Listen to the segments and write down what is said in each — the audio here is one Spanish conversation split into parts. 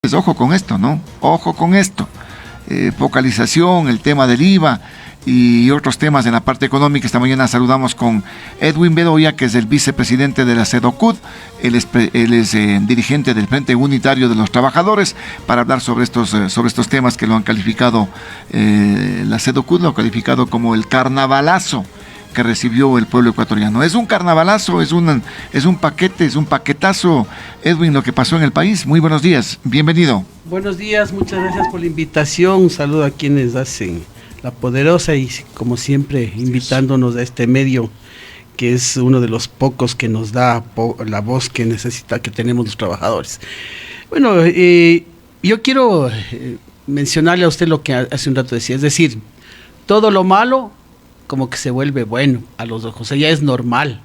Pues ojo con esto, ¿no? Ojo con esto. Focalización, el tema del IVA y otros temas en la parte económica. Esta mañana saludamos con Edwin Bedoya, que es el vicepresidente de la CEDOCUD. Él es dirigente del Frente Unitario de los Trabajadores, para hablar sobre estos temas que lo han calificado, la CEDOCUD lo ha calificado como el carnavalazo que recibió el pueblo ecuatoriano. Es un carnavalazo, es un paquetazo, Edwin, lo que pasó en el país. Muy buenos días, bienvenido. Buenos días, muchas gracias por la invitación. Un saludo a quienes hacen La Poderosa y, como siempre, invitándonos a este medio que es uno de los pocos que nos da la voz que tenemos los trabajadores. Bueno, yo quiero mencionarle a usted lo que hace un rato decía, es decir, todo lo malo como que se vuelve bueno a los ojos, o sea, ya es normal.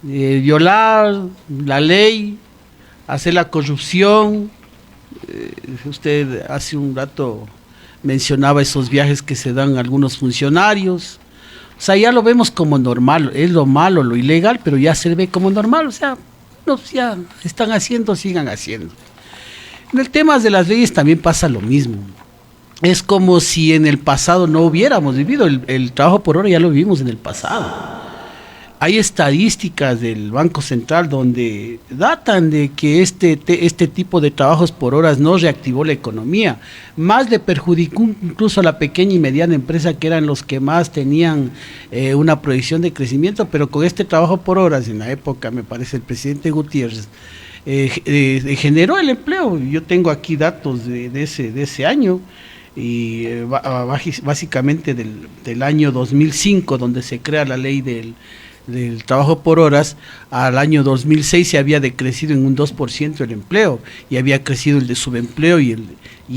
Violar la ley, hacer la corrupción, usted hace un rato mencionaba esos viajes que se dan a algunos funcionarios, o sea, ya lo vemos como normal, es lo malo, lo ilegal, pero ya se ve como normal, o sea, ya están haciendo, sigan haciendo. En el tema de las leyes también pasa lo mismo. Es como si en el pasado no hubiéramos vivido, el trabajo por hora ya lo vivimos en el pasado. Hay estadísticas del Banco Central donde datan de que este tipo de trabajos por horas no reactivó la economía, más le perjudicó incluso a la pequeña y mediana empresa, que eran los que más tenían una proyección de crecimiento, pero con este trabajo por horas, en la época, me parece, el presidente Gutiérrez, generó el empleo. Yo tengo aquí datos de ese año, y básicamente del año 2005, donde se crea la ley del trabajo por horas, al año 2006 se había decrecido en un 2% el empleo, y había crecido el de subempleo y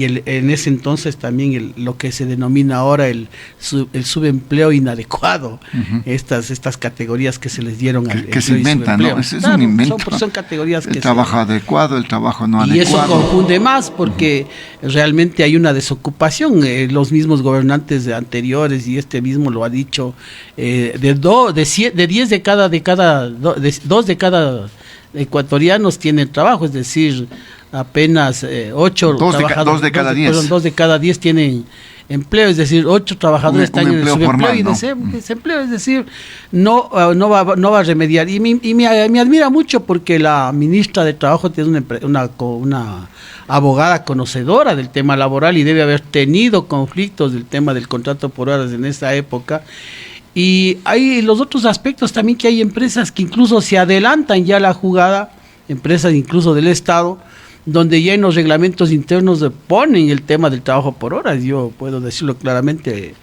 en ese entonces también lo que se denomina ahora el subempleo inadecuado. Estas categorías que se les dieron al que se inventan, ¿no? Es un invento. Son categorías que el trabajo adecuado, el trabajo no adecuado. Y eso confunde más porque realmente hay una desocupación. Los mismos gobernantes anteriores, y este mismo lo ha dicho, de 10 de cada 2 de cada ecuatorianos tienen trabajo, es decir, apenas 8 trabajadores, 2 de cada 10. Perdón, 2 de cada 10 tienen empleo, es decir, 8 trabajadores están en el subempleo formal, y ¿no? desempleo, es decir, no va a remediar. Y me admira mucho porque la ministra de Trabajo tiene una abogada conocedora del tema laboral y debe haber tenido conflictos del tema del contrato por horas en esa época. Y hay los otros aspectos también, que hay empresas que incluso se adelantan ya la jugada, empresas incluso del Estado, donde ya en los reglamentos internos ponen el tema del trabajo por horas. Yo puedo decirlo claramente,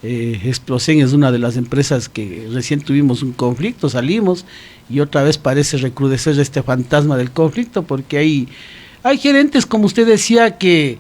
Explosen es una de las empresas que recién tuvimos un conflicto, salimos y otra vez parece recrudecer este fantasma del conflicto, porque hay gerentes, como usted decía, que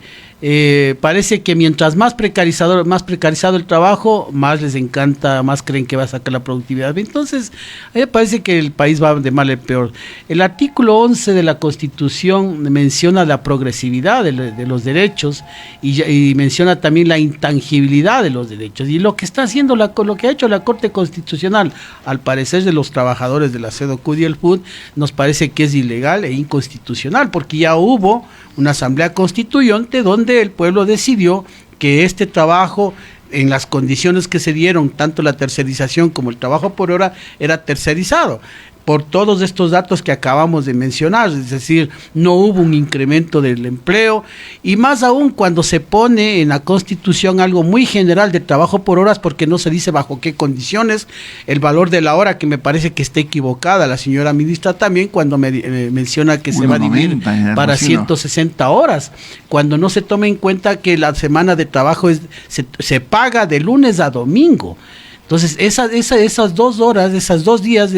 parece que mientras más precarizado el trabajo, más les encanta, más creen que va a sacar la productividad. Entonces, a mí me parece que el país va de mal en peor. El artículo 11 de la Constitución menciona la progresividad de los derechos y menciona también la intangibilidad de los derechos. Y lo que está haciendo, lo que ha hecho la Corte Constitucional, al parecer de los trabajadores de la CEDOCUD y el FUD, nos parece que es ilegal e inconstitucional, porque ya hubo una asamblea constituyente donde el pueblo decidió que este trabajo, en las condiciones que se dieron, tanto la tercerización como el trabajo por hora, era tercerizado. Por todos estos datos que acabamos de mencionar, es decir, no hubo un incremento del empleo, y más aún cuando se pone en la Constitución algo muy general de trabajo por horas, porque no se dice bajo qué condiciones, el valor de la hora, que me parece que está equivocada la señora ministra también cuando menciona que se va a dividir para 160 horas, cuando no se toma en cuenta que la semana de trabajo se paga de lunes a domingo. Entonces, esas 2 horas, esos 2 días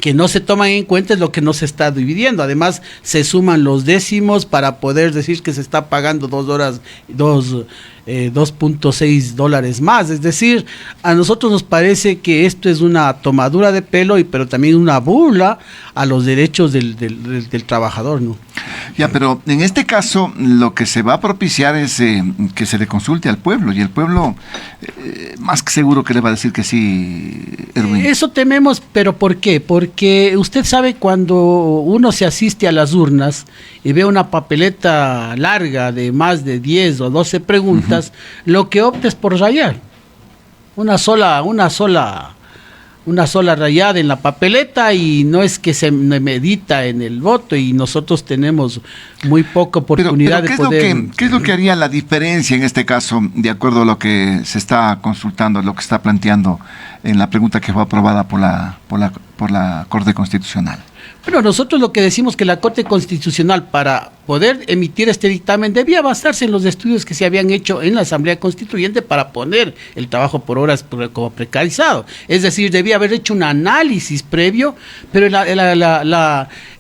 que no se toman en cuenta es lo que no se está dividiendo. Además, se suman los décimos para poder decir que se está pagando 2 horas, 2.6 dólares más. Es decir, a nosotros nos parece que esto es una tomadura de pelo, pero también una burla a los derechos del trabajador, ¿no? Ya, pero en este caso lo que se va a propiciar es que se le consulte al pueblo, y el pueblo más que seguro que le va a decir que sí, Edwin. Eso tememos, pero ¿por qué? Porque Porque usted sabe, cuando uno se asiste a las urnas y ve una papeleta larga de más de 10 o 12 preguntas, lo que opta es por rayar. Una sola rayada en la papeleta, y no es que se medita en el voto, y nosotros tenemos muy poca oportunidad de poder... ¿Qué es lo que haría la diferencia en este caso, de acuerdo a lo que se está consultando, lo que está planteando en la pregunta que fue aprobada por la Corte Constitucional? Bueno, nosotros lo que decimos, que la Corte Constitucional, para poder emitir este dictamen, debía basarse en los estudios que se habían hecho en la Asamblea Constituyente para poner el trabajo por horas como precarizado. Es decir, debía haber hecho un análisis previo, pero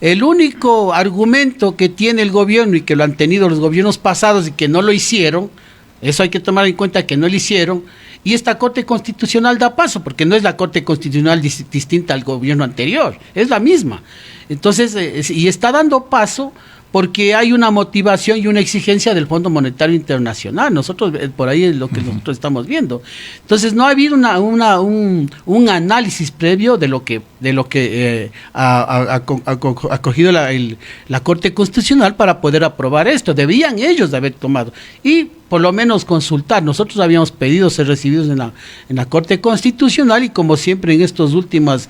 el único argumento que tiene el gobierno, y que lo han tenido los gobiernos pasados y que no lo hicieron, eso hay que tomar en cuenta, que no lo hicieron, y esta Corte Constitucional da paso, porque no es la Corte Constitucional distinta al gobierno anterior, es la misma. Entonces, y está dando paso porque hay una motivación y una exigencia del Fondo Monetario Internacional. Nosotros, por ahí es lo que nosotros estamos viendo. Entonces, no ha habido un análisis previo de lo que ha cogido la Corte Constitucional para poder aprobar esto. Debían ellos de haber tomado, y por lo menos consultar. Nosotros habíamos pedido ser recibidos en la Corte Constitucional, y como siempre en estos últimos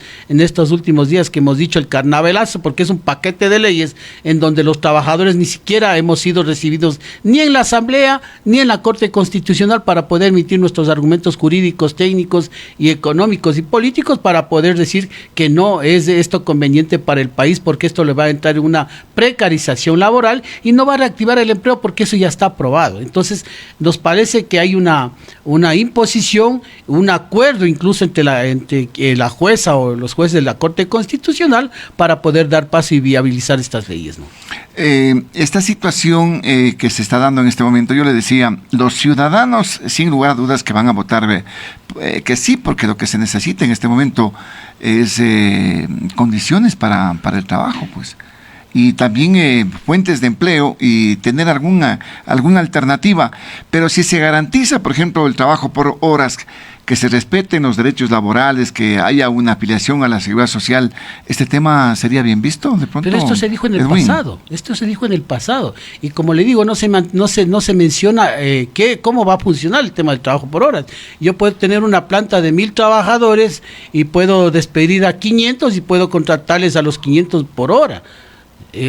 días que hemos dicho, el carnavalazo, porque es un paquete de leyes en donde los trabajadores ni siquiera hemos sido recibidos ni en la Asamblea ni en la Corte Constitucional para poder emitir nuestros argumentos jurídicos, técnicos y económicos y políticos, para poder decir que no es esto conveniente para el país, porque esto le va a entrar en una precarización laboral y no va a reactivar el empleo, porque eso ya está aprobado. Entonces, nos parece que hay una imposición, un acuerdo incluso entre la jueza o los jueces de la Corte Constitucional para poder dar paso y viabilizar estas leyes, ¿no? Esta situación que se está dando en este momento, yo le decía, los ciudadanos sin lugar a dudas que van a votar que sí, porque lo que se necesita en este momento es condiciones para el trabajo, pues, y también fuentes de empleo, y tener alguna alternativa. Pero si se garantiza, por ejemplo, el trabajo por horas, que se respeten los derechos laborales, que haya una afiliación a la seguridad social, ¿este tema sería bien visto de pronto? Pero esto se dijo en el pasado, y como le digo, no se menciona cómo va a funcionar el tema del trabajo por horas. Yo puedo tener una planta de 1,000 trabajadores y puedo despedir a 500 y puedo contratarles a los 500 por hora.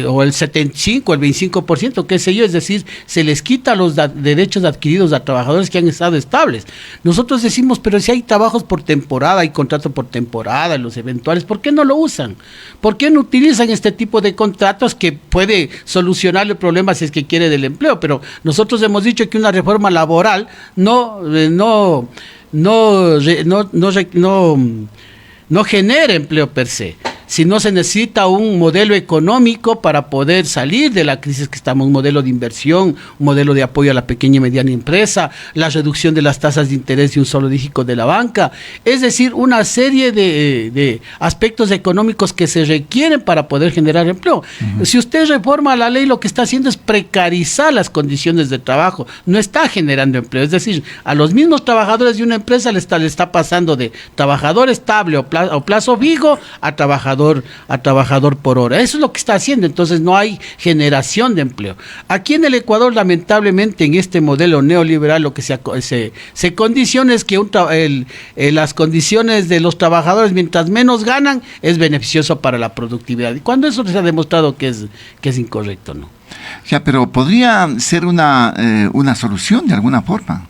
O el 75, el 25%, qué sé yo, es decir, se les quita los derechos adquiridos a trabajadores que han estado estables. Nosotros decimos, pero si hay trabajos por temporada, hay contrato por temporada, los eventuales, ¿por qué no lo usan? ¿Por qué no utilizan este tipo de contratos que puede solucionar el problema si es que quiere del empleo? Pero nosotros hemos dicho que una reforma laboral no genera empleo per se, sino se necesita un modelo económico para poder salir de la crisis que estamos, un modelo de inversión, un modelo de apoyo a la pequeña y mediana empresa, la reducción de las tasas de interés de un solo dígito de la banca, es decir, una serie de aspectos económicos que se requieren para poder generar empleo. Si usted reforma la ley, lo que está haciendo es precarizar las condiciones de trabajo, no está generando empleo, es decir, a los mismos trabajadores de una empresa le está pasando de trabajador estable o plazo fijo a trabajador por hora. Eso es lo que está haciendo. Entonces no hay generación de empleo. Aquí en el Ecuador, lamentablemente, en este modelo neoliberal, lo que se condiciona es que las condiciones de los trabajadores, mientras menos ganan, es beneficioso para la productividad. Y cuando eso se ha demostrado que es incorrecto, ¿no? Ya, pero podría ser una solución de alguna forma.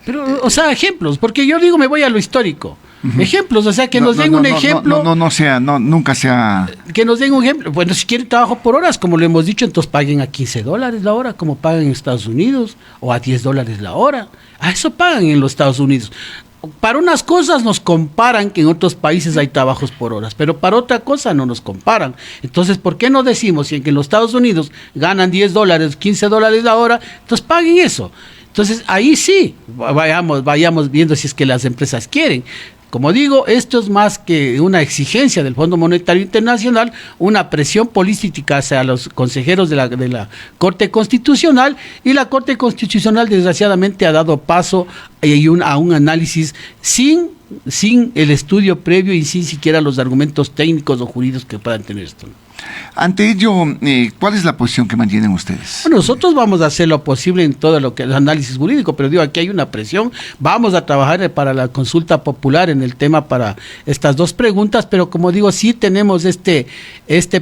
Pero, o sea, ejemplos, porque yo digo, me voy a lo histórico. Ejemplos, o sea, que nos den un ejemplo. Nunca sea. Que nos den un ejemplo. Bueno, si quieren trabajo por horas, como lo hemos dicho, entonces paguen a $15 la hora, como pagan en Estados Unidos, o a $10 la hora. A eso pagan en los Estados Unidos. Para unas cosas nos comparan que en otros países hay trabajos por horas, pero para otra cosa no nos comparan. Entonces, ¿por qué no decimos si en los Estados Unidos ganan $10, $15 la hora, entonces paguen eso? Entonces, ahí sí, vayamos viendo si es que las empresas quieren. Como digo, esto es más que una exigencia del Fondo Monetario Internacional, una presión política hacia los consejeros de la Corte Constitucional, y la Corte Constitucional desgraciadamente ha dado paso a un análisis sin sin el estudio previo y sin siquiera los argumentos técnicos o jurídicos que puedan tener esto. Ante ello, ¿cuál es la posición que mantienen ustedes? Bueno, nosotros vamos a hacer lo posible en todo lo que es análisis jurídico, pero digo, aquí hay una presión. Vamos a trabajar para la consulta popular en el tema para estas dos preguntas, pero como digo, sí tenemos este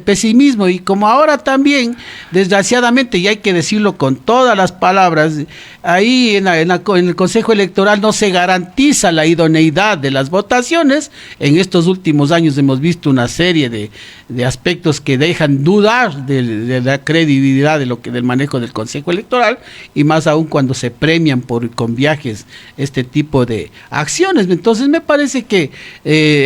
pesimismo, y como ahora también, desgraciadamente, y hay que decirlo con todas las palabras, ahí en el Consejo Electoral no se garantiza la idoneidad de las votaciones. En estos últimos años hemos visto una serie de aspectos que dejan dudar de la credibilidad del manejo del Consejo Electoral, y más aún cuando se premian con viajes este tipo de acciones. Entonces me parece que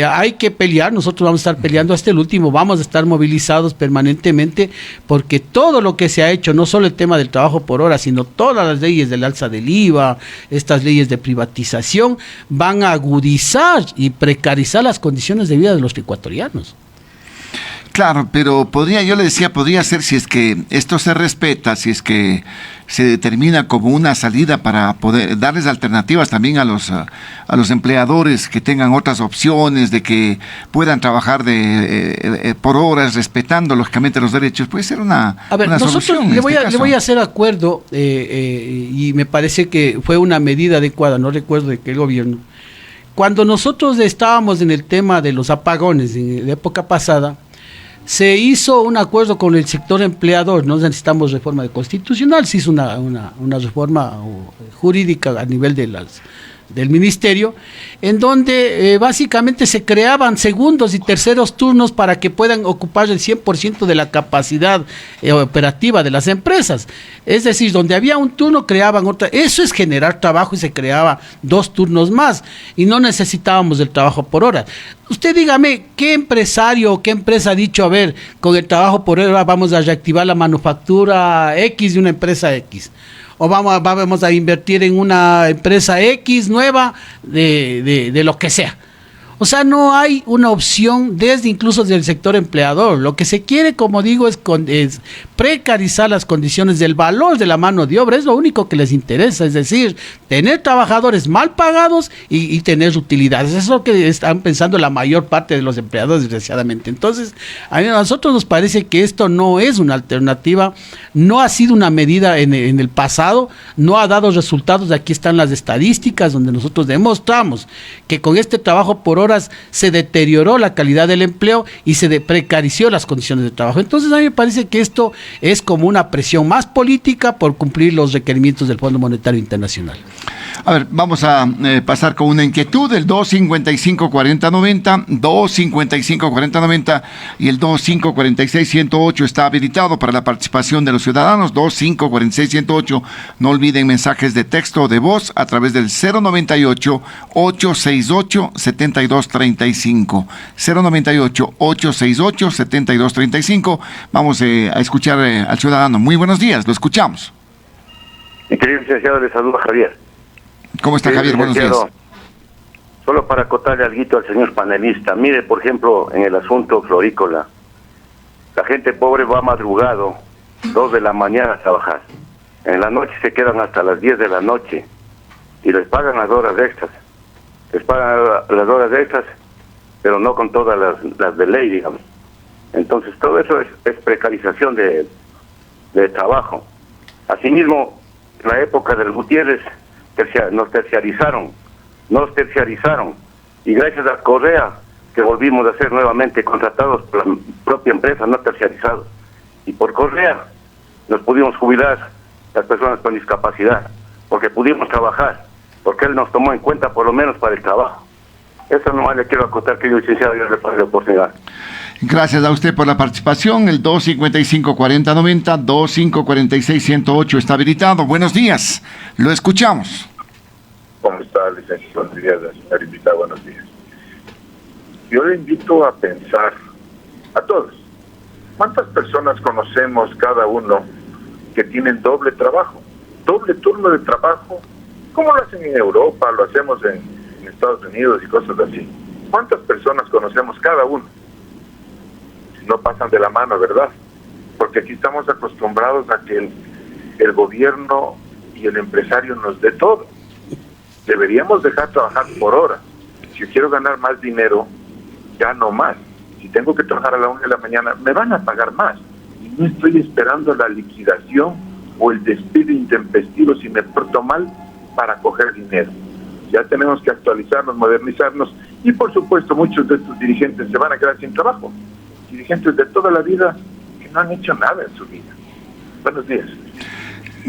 hay que pelear. Nosotros vamos a estar peleando hasta el último, vamos a estar movilizados permanentemente, porque todo lo que se ha hecho, no solo el tema del trabajo por hora, sino todas las leyes del alza del IVA, estas leyes de privatización, van a agudizar y precarizar las condiciones de vida de los ecuatorianos. Claro, pero yo le decía, podría ser, si es que esto se respeta, si es que se determina como una salida para poder darles alternativas también a los empleadores, que tengan otras opciones, de que puedan trabajar por horas, respetando lógicamente los derechos. Puede ser una solución. Le voy a hacer acuerdo, y me parece que fue una medida adecuada, no recuerdo de qué gobierno. Cuando nosotros estábamos en el tema de los apagones en la época pasada, se hizo un acuerdo con el sector empleador. No necesitamos reforma constitucional, se hizo una reforma jurídica a nivel del ministerio, en donde básicamente se creaban segundos y terceros turnos para que puedan ocupar el 100% de la capacidad operativa de las empresas. Es decir, donde había un turno creaban otra. Eso es generar trabajo, y se creaba 2 turnos más, y no necesitábamos el trabajo por hora. Usted dígame, ¿qué empresario o qué empresa ha dicho, a ver, con el trabajo por hora vamos a reactivar la manufactura X de una empresa X? O vamos a invertir en una empresa X nueva de lo que sea. O sea, no hay una opción incluso del sector empleador. Lo que se quiere, como digo, es precarizar las condiciones del valor de la mano de obra. Es lo único que les interesa, es decir, tener trabajadores mal pagados y tener utilidades. Eso es lo que están pensando la mayor parte de los empleadores, desgraciadamente. Entonces, a nosotros nos parece que esto no es una alternativa, no ha sido una medida en el pasado, no ha dado resultados. Aquí están las estadísticas donde nosotros demostramos que con este trabajo por horas se deterioró la calidad del empleo y se precarició las condiciones de trabajo. Entonces a mí me parece que esto es como una presión más política por cumplir los requerimientos del Fondo Monetario Internacional. A ver, vamos a pasar con una inquietud. El 255-4090, 255-4090 y el 2546-108 está habilitado para la participación de los ciudadanos. 2546-108. No olviden mensajes de texto o de voz a través del 098-868-7235. 098-868-7235. Vamos a escuchar al ciudadano. Muy buenos días, lo escuchamos. Mi querido licenciado, le saluda Javier. ¿Cómo está, Javier? Buenos días. Solo para acotarle algo al señor panelista. Mire, por ejemplo, en el asunto florícola, la gente pobre va madrugado, 2 de la mañana a trabajar. En la noche se quedan hasta las 10 de la noche y les pagan las horas extras. Les pagan las horas extras, pero no con todas las de ley, digamos. Entonces, todo eso es precarización de trabajo. Asimismo, en la época del Gutiérrez, nos terciarizaron, y gracias a Correa, que volvimos a ser nuevamente contratados por la propia empresa, no terciarizados. Y por Correa nos pudimos jubilar las personas con discapacidad, porque pudimos trabajar, porque él nos tomó en cuenta por lo menos para el trabajo. Eso nomás le quiero acotar, que yo, licenciado, yo le paso la oportunidad. Gracias a usted por la participación. El 255-4090, 2546-108 está habilitado. Buenos días, lo escuchamos. ¿Cómo está, licenciado? Buenos días, señor invitado, buenos días. Yo le invito a pensar, a todos, ¿cuántas personas conocemos cada uno que tienen doble trabajo, doble turno de trabajo? ¿Cómo lo hacen en Europa, lo hacemos en Estados Unidos y cosas así? ¿Cuántas personas conocemos cada uno? No pasan de la mano, ¿verdad? Porque aquí estamos acostumbrados a que el gobierno y el empresario nos dé todo. Deberíamos dejar trabajar por hora. Si yo quiero ganar más dinero, gano más. Si tengo que trabajar a la 1 de la mañana, me van a pagar más. Y no estoy esperando la liquidación o el despido intempestivo si me porto mal para coger dinero. Ya tenemos que actualizarnos, modernizarnos, y por supuesto muchos de estos dirigentes se van a quedar sin trabajo. Dirigentes de toda la vida que no han hecho nada en su vida. Buenos días.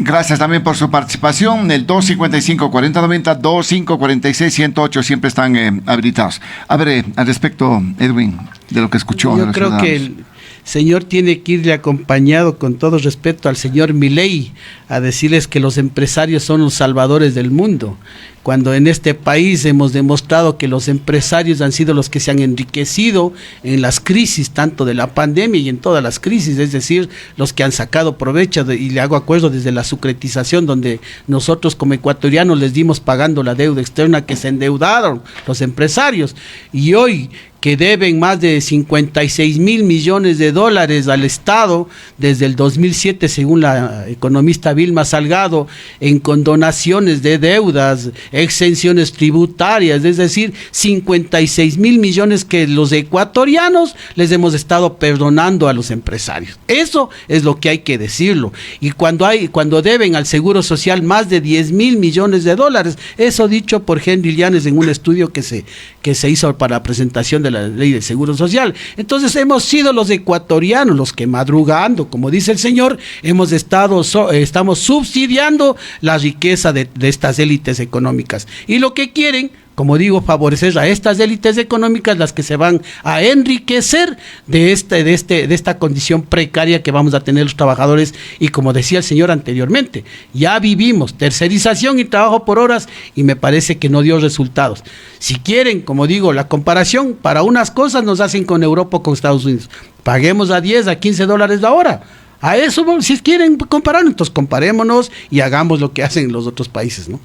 Gracias también por su participación. El 255-4090, 2546-108 siempre están habilitados. A ver, al respecto, Edwin, de lo que escuchó. Yo creo que el señor tiene que irle acompañado, con todo respeto, al señor Milei, a decirles que los empresarios son los salvadores del mundo, cuando en este país hemos demostrado que los empresarios han sido los que se han enriquecido en las crisis, tanto de la pandemia y en todas las crisis, es decir, los que han sacado provecho, y le hago acuerdo desde la sucretización, donde nosotros como ecuatorianos les dimos pagando la deuda externa, que se endeudaron los empresarios, y hoy que deben más de 56 mil millones de dólares al Estado desde el 2007, según la economista Vilma Salgado, en condonaciones de deudas, exenciones tributarias, es decir, 56 mil millones que los ecuatorianos les hemos estado perdonando a los empresarios. Eso es lo que hay que decirlo. Y cuando deben al Seguro Social más de 10 mil millones de dólares, eso dicho por Henry Llanes en un estudio que se hizo para la presentación de la ley del Seguro Social. Entonces hemos sido los ecuatorianos los que, madrugando, como dice el señor, estamos subsidiando la riqueza de estas élites económicas, y lo que quieren, como digo, favorecer a estas élites económicas, las que se van a enriquecer de esta condición precaria que vamos a tener los trabajadores. Y como decía el señor anteriormente, ya vivimos tercerización y trabajo por horas, y me parece que no dio resultados. Si quieren, como digo, la comparación, para unas cosas nos hacen con Europa o con Estados Unidos. Paguemos a 10, a 15 dólares la hora. A eso, si quieren comparar, entonces comparémonos y hagamos lo que hacen los otros países, ¿no?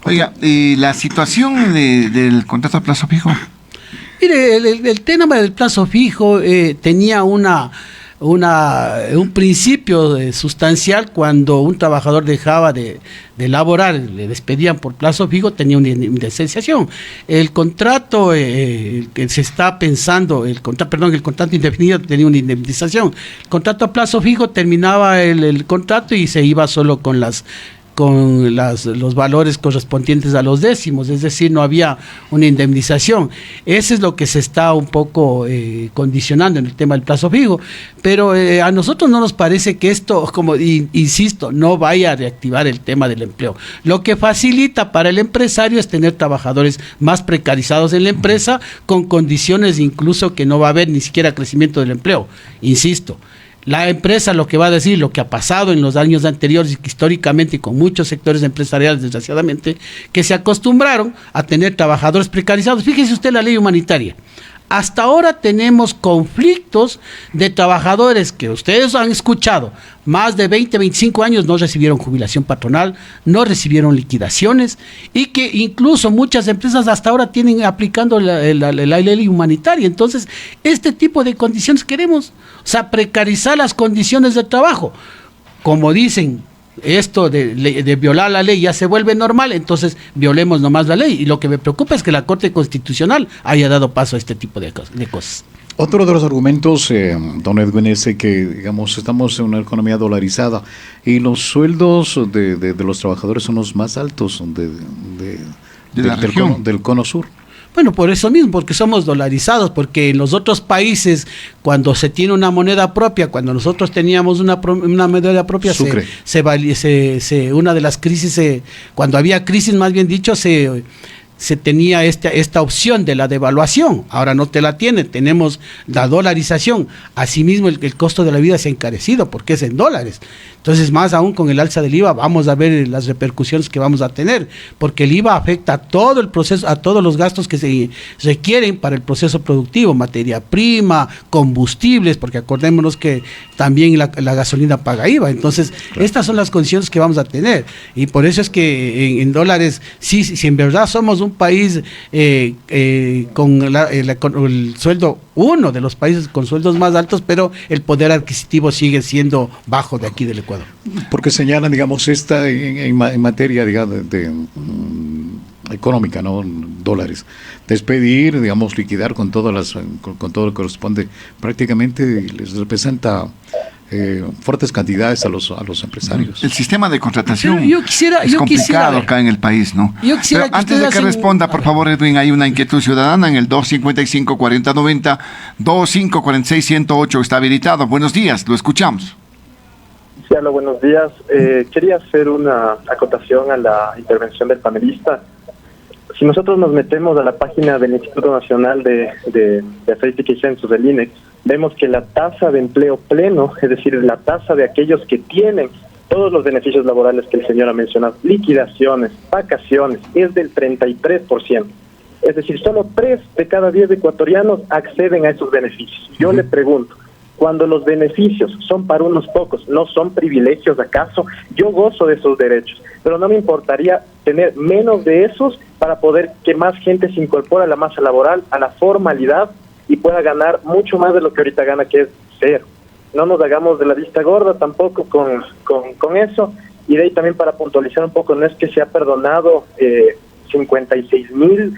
Oiga, ¿y la situación del contrato a plazo fijo? Mire, el tema del plazo fijo tenía un principio sustancial. Cuando un trabajador dejaba de laborar, le despedían por plazo fijo, tenía una indemnización. El contrato que se está pensando, el contrato indefinido tenía una indemnización. El contrato a plazo fijo terminaba el contrato y se iba solo con los valores correspondientes a los décimos, es decir, no había una indemnización. Eso es lo que se está un poco condicionando en el tema del plazo fijo, pero a nosotros no nos parece que esto, como insisto, no vaya a reactivar el tema del empleo. Lo que facilita para el empresario es tener trabajadores más precarizados en la empresa, con condiciones incluso que no va a haber ni siquiera crecimiento del empleo, insisto. La empresa lo que va a decir, lo que ha pasado en los años anteriores, históricamente, y con muchos sectores empresariales, desgraciadamente, que se acostumbraron a tener trabajadores precarizados. Fíjese usted la ley humanitaria. Hasta ahora tenemos conflictos de trabajadores que ustedes han escuchado, más de 20, 25 años no recibieron jubilación patronal, no recibieron liquidaciones, y que incluso muchas empresas hasta ahora tienen aplicando la ley humanitaria. Entonces, este tipo de condiciones queremos, o sea, precarizar las condiciones de trabajo. Como dicen, esto de violar la ley ya se vuelve normal, entonces violemos nomás la ley. Y lo que me preocupa es que la Corte Constitucional haya dado paso a este tipo de cosas. Otro de los argumentos, don Edwin, es que, digamos, estamos en una economía dolarizada y los sueldos de los trabajadores son los más altos del cono sur. Bueno, por eso mismo, porque somos dolarizados, porque en los otros países, cuando se tiene una moneda propia, cuando nosotros teníamos una moneda propia, una de las crisis, cuando había crisis, más bien dicho, se tenía esta opción de la devaluación. Ahora no te la tiene, tenemos la dolarización. Asimismo, el costo de la vida se ha encarecido porque es en dólares. Entonces, más aún con el alza del IVA, vamos a ver las repercusiones que vamos a tener, porque el IVA afecta a todo el proceso, a todos los gastos que se requieren para el proceso productivo, materia prima, combustibles, porque acordémonos que también la gasolina paga IVA. Entonces, claro, estas son las condiciones que vamos a tener, y por eso es que en dólares, si en verdad somos un país con el sueldo, uno de los países con sueldos más altos, pero el poder adquisitivo sigue siendo bajo de aquí del Ecuador. Porque señalan, digamos, en materia, digamos, económica, ¿no? Dólares. Despedir, digamos, liquidar con todas las, con todo lo que corresponde, prácticamente les representa fuertes cantidades a los empresarios. El sistema de contratación yo quisiera complicado ver. acá en el país, ¿no? Yo quisiera Pero que antes de que ustedes responda, por favor, Edwin, hay una inquietud ciudadana en el 255-4090, 2546-108 está habilitado. Buenos días, lo escuchamos. Sí, hola, buenos días. Quería hacer una acotación a la intervención del panelista. Si nosotros nos metemos a la página del Instituto Nacional de Estadística y Censos, del INE, vemos que la tasa de empleo pleno, es decir, la tasa de aquellos que tienen todos los beneficios laborales que el señor ha mencionado, liquidaciones, vacaciones, es del 33%. Es decir, solo 3 de cada 10 ecuatorianos acceden a esos beneficios. Yo le pregunto, cuando los beneficios son para unos pocos, ¿no son privilegios acaso? Yo gozo de esos derechos, pero no me importaría tener menos de esos para poder que más gente se incorpore a la masa laboral, a la formalidad, y pueda ganar mucho más de lo que ahorita gana, que es 0. No nos hagamos de la vista gorda tampoco con eso. Y de ahí también, para puntualizar un poco, no es que se ha perdonado 56,000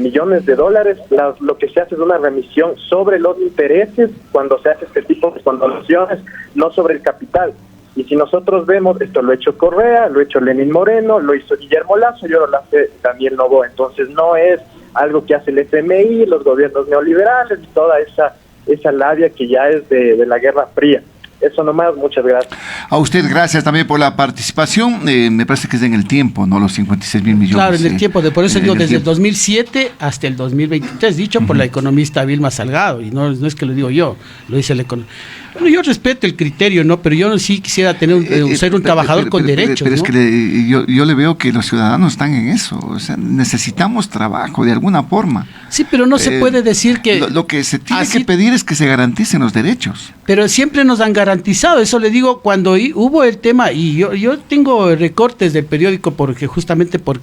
millones de dólares. Lo que se hace es una remisión sobre los intereses cuando se hace este tipo de condonaciones, no sobre el capital. Y si nosotros vemos, esto lo ha hecho Correa, lo ha hecho Lenín Moreno, lo hizo Guillermo Lasso y ahora lo hace Daniel Noboa. Entonces no es algo que hace el FMI, los gobiernos neoliberales y toda esa labia que ya es de la Guerra Fría. Eso nomás, muchas gracias. A usted, gracias también por la participación. Me parece que es en el tiempo, ¿no? Los 56,000 millones. Claro, en el tiempo. Por eso digo, desde el tiempo. 2007 hasta el 2023, dicho por la economista Vilma Salgado. Y no es que lo digo yo, lo dice el economista. Bueno, yo respeto el criterio, ¿no? Pero yo sí quisiera tener ser un trabajador con derechos, pero ¿no? es que yo le veo que los ciudadanos están en eso. O sea, necesitamos trabajo de alguna forma. Sí, pero no se puede decir que... Lo que se tiene así, que pedir es que se garanticen los derechos. Pero siempre nos han garantizado, eso le digo, cuando hubo el tema, y yo tengo recortes del periódico porque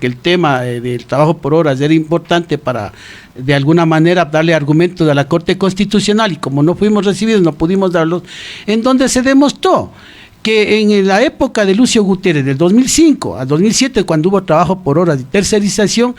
el tema del trabajo por horas era importante para, de alguna manera, darle argumentos a la Corte Constitucional, y como no fuimos recibidos, no pudimos darlos, en donde se demostró que en la época de Lucio Gutiérrez, del 2005 al 2007, cuando hubo trabajo por horas y tercerización,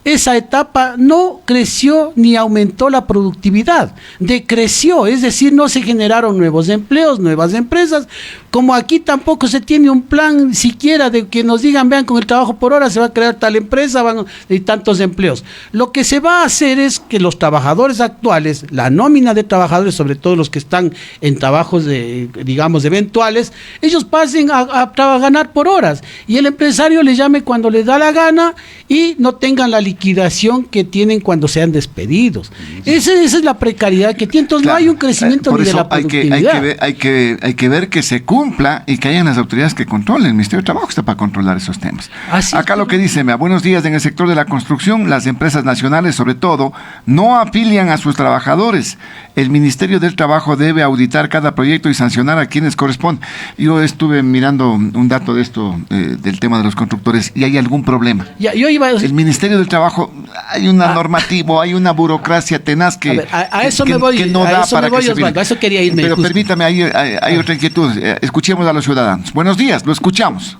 esa etapa no creció ni aumentó la productividad, decreció, es decir, no se generaron nuevos empleos, nuevas empresas, como aquí tampoco se tiene un plan siquiera de que nos digan, vean, con el trabajo por hora se va a crear tal empresa, van y tantos empleos. Lo que se va a hacer es que los trabajadores actuales, la nómina de trabajadores, sobre todo los que están en trabajos digamos eventuales, ellos pasen a ganar por horas, y el empresario les llame cuando les da la gana y no tengan la liquidación que tienen cuando sean despedidos. Esa es la precariedad que tiene. Entonces, claro, no hay un crecimiento ni de la productividad. Hay que ver que se cumpla y que hayan las autoridades que controlen. El Ministerio de Trabajo está para controlar esos temas. Acá lo que dice, buenos días, en el sector de la construcción, las empresas nacionales, sobre todo, no afilian a sus trabajadores. El Ministerio del Trabajo debe auditar cada proyecto y sancionar a quienes corresponden. Yo estuve mirando un dato de esto, del tema de los constructores, y hay algún problema. El Ministerio del Trabajo, hay una normativa, hay una burocracia tenaz que no da para que se firme. A eso quería irme. Pero permítame, hay otra inquietud. Escuchemos a los ciudadanos. Buenos días, lo escuchamos.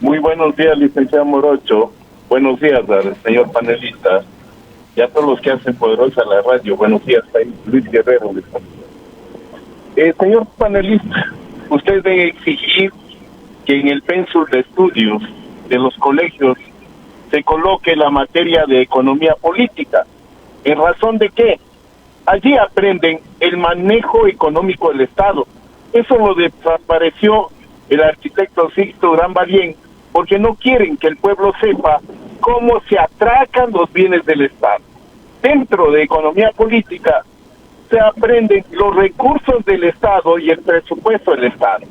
Muy buenos días, licenciado Morocho. Buenos días al señor panelista y a todos los que hacen poderosa la radio. Buenos días, Luis Guerrero. Señor panelista, usted debe exigir que en el pensum de estudios de los colegios se coloque la materia de economía política. ¿En razón de qué? Allí aprenden el manejo económico del Estado. Eso lo desapareció el arquitecto Sixto Durán Ballén, porque no quieren que el pueblo sepa cómo se atracan los bienes del Estado. Dentro de economía política se aprenden los recursos del Estado y el presupuesto del Estado.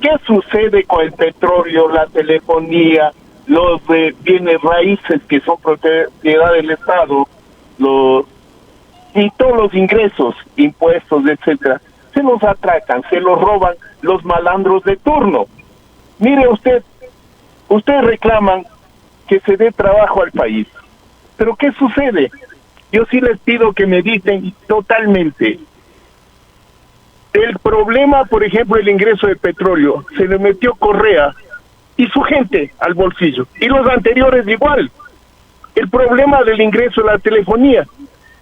¿Qué sucede con el petróleo, la telefonía, los bienes raíces que son propiedad del Estado, y todos los ingresos, impuestos, etcétera? Se los atracan, se los roban los malandros de turno. Mire ustedes reclaman que se dé trabajo al país, pero ¿qué sucede? Yo sí les pido que mediten totalmente. El problema, por ejemplo, el ingreso de petróleo, se le metió Correa y su gente al bolsillo, y los anteriores igual. el problema del ingreso de la telefonía.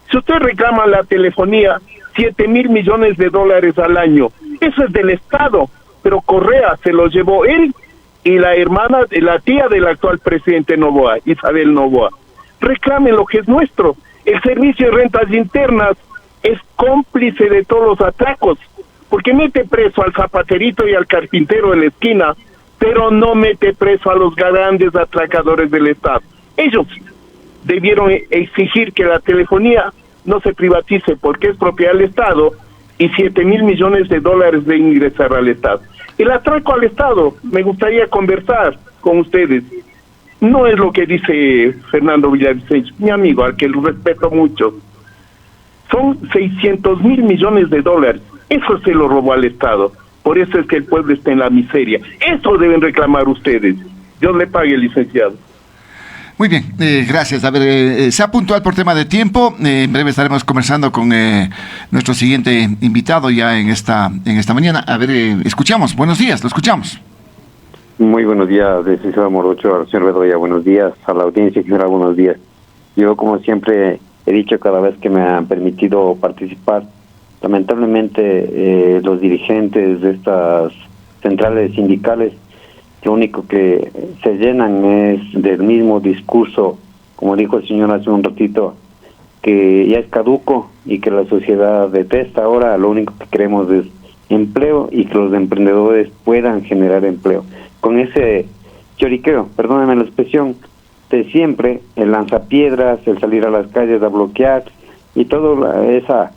Si usted reclama la telefonía, 7.000 millones de dólares al año, eso es del Estado, pero Correa se lo llevó él y la tía del actual presidente Noboa, Isabel Noboa. Reclamen lo que es nuestro. El Servicio de Rentas Internas es cómplice de todos los atracos, porque mete preso al zapaterito y al carpintero de la esquina, pero no mete preso a los grandes atracadores del Estado. Ellos debieron exigir que la telefonía no se privatice porque es propiedad del Estado y 7.000 millones de dólares de ingresar al Estado. El atraco al Estado, me gustaría conversar con ustedes. No es lo que dice Fernando Villavicencio, mi amigo, al que lo respeto mucho. Son 600.000 millones de dólares. Eso se lo robó al Estado. Por eso es que el pueblo está en la miseria. Eso deben reclamar ustedes. Dios le pague, licenciado. Muy bien, gracias. A ver, sea puntual por tema de tiempo. En breve estaremos conversando con nuestro siguiente invitado ya en esta mañana. A ver, escuchamos. Buenos días, lo escuchamos. Muy buenos días, licenciado Morocho, al señor Bedoya, buenos días, a la audiencia en general, buenos días. Yo, como siempre he dicho cada vez que me han permitido participar, lamentablemente los dirigentes de estas centrales sindicales, lo único que se llenan es del mismo discurso, como dijo el señor hace un ratito, que ya es caduco y que la sociedad detesta. Ahora lo único que queremos es empleo y que los emprendedores puedan generar empleo. Con ese lloriqueo, perdónenme la expresión, de siempre, el lanzapiedras, el salir a las calles a bloquear y toda esa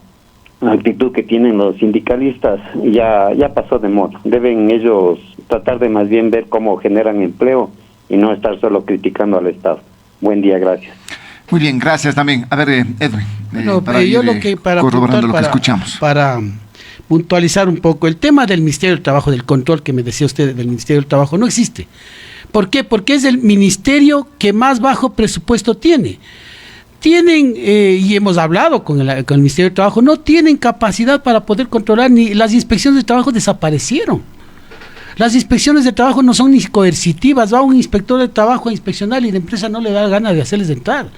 actitud que tienen los sindicalistas ya pasó de moda. Deben ellos tratar de más bien ver cómo generan empleo y no estar solo criticando al Estado. Buen día, gracias. Muy bien, gracias también. A ver, Edwin, yo lo que corroborando lo que escuchamos. Para puntualizar un poco, el tema del Ministerio del Trabajo, del control que me decía usted del Ministerio del Trabajo, no existe. ¿Por qué? Porque es el ministerio que más bajo presupuesto tiene. Tienen, y hemos hablado con el Ministerio del Trabajo, no tienen capacidad para poder controlar, ni las inspecciones de trabajo desaparecieron. Las inspecciones de trabajo no son ni coercitivas, va un inspector de trabajo a inspeccionar y la empresa no le da ganas de hacerles entrar.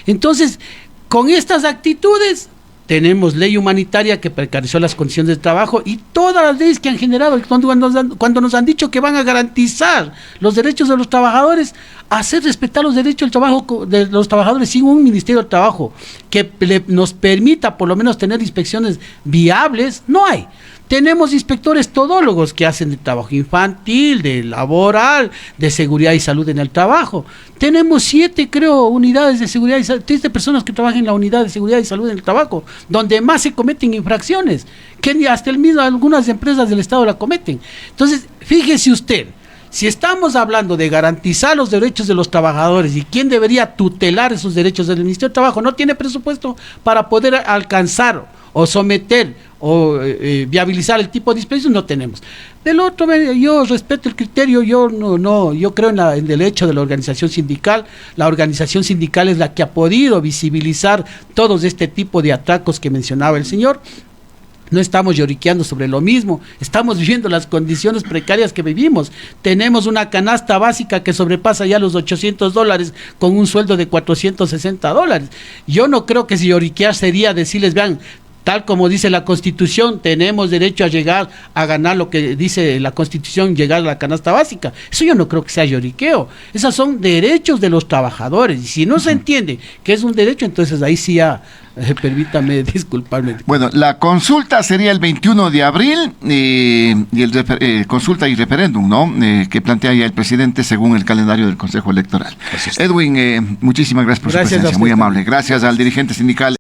Entonces, con estas actitudes, tenemos ley humanitaria que precarizó las condiciones de trabajo y todas las leyes que han generado, cuando nos han dicho que van a garantizar los derechos de los trabajadores, hacer respetar los derechos del trabajo de los trabajadores sin un Ministerio del Trabajo que nos permita por lo menos tener inspecciones viables, no hay. Tenemos inspectores todólogos que hacen de trabajo infantil, de laboral, de seguridad y salud en el trabajo. Tenemos 7, creo, unidades de seguridad y salud, 7 personas que trabajan en la unidad de seguridad y salud en el trabajo, donde más se cometen infracciones, que hasta algunas empresas del Estado la cometen. Entonces, fíjese usted, si estamos hablando de garantizar los derechos de los trabajadores y quién debería tutelar esos derechos del Ministerio de Trabajo, no tiene presupuesto para poder alcanzar o someter o viabilizar el tipo de inspección, no tenemos. Del otro, yo respeto el criterio, yo creo en el hecho de la organización sindical. La organización sindical es la que ha podido visibilizar todos este tipo de atracos que mencionaba el señor. No estamos lloriqueando sobre lo mismo, estamos viviendo las condiciones precarias que vivimos. Tenemos una canasta básica que sobrepasa ya los $800 con un sueldo de $460. Yo no creo que si lloriquear sería decirles, vean, tal como dice la Constitución, tenemos derecho a llegar a ganar lo que dice la Constitución, llegar a la canasta básica. Eso yo no creo que sea lloriqueo. Esos son derechos de los trabajadores. Y si no se entiende que es un derecho, entonces ahí sí ya, permítame disculparme. Bueno, la consulta sería el 21 de abril, y el consulta y referéndum, ¿no? Que plantea ya el presidente según el calendario del Consejo Electoral. Edwin, muchísimas gracias por su presencia, muy amable. Gracias al dirigente sindical.